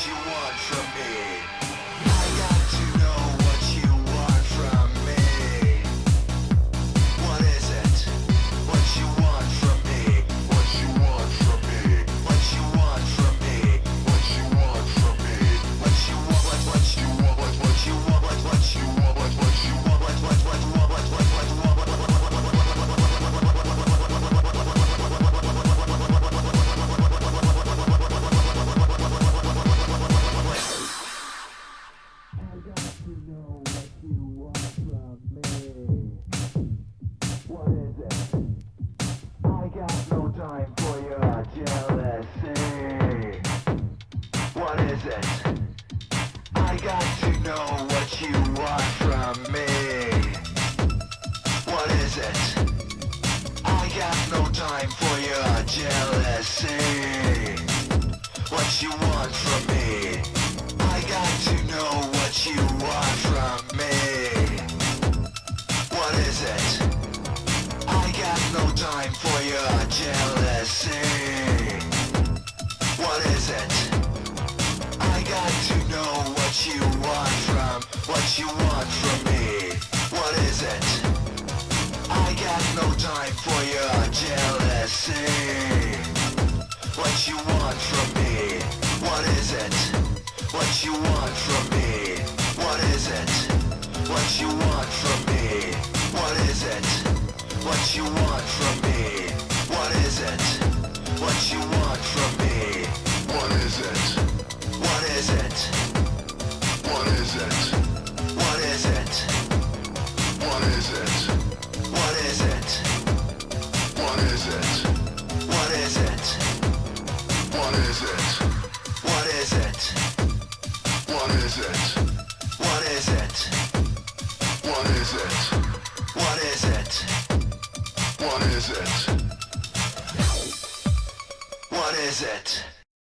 you want from me. I got to know what you want from me. What is it? What you want from me? What you want from me? What you want from me? What you want from me? What you want? What you want? What you want? What you want? What you want? What you want from me? I got to know what you want from me. What is it? I got no time for your jealousy. What is it? I got to know what you want from me. What is it? I got no time for your jealousy. What you want from me? What is it? What you want from me? What is it? What you want from me? What is it? What you want from me? What is it? What you want from me? What is it? What is it? What is it? What is it? What is it? What is it? What is it? What is it? What is it? What is it? What is it? What is it? What is it? What is it? What is it? What is it?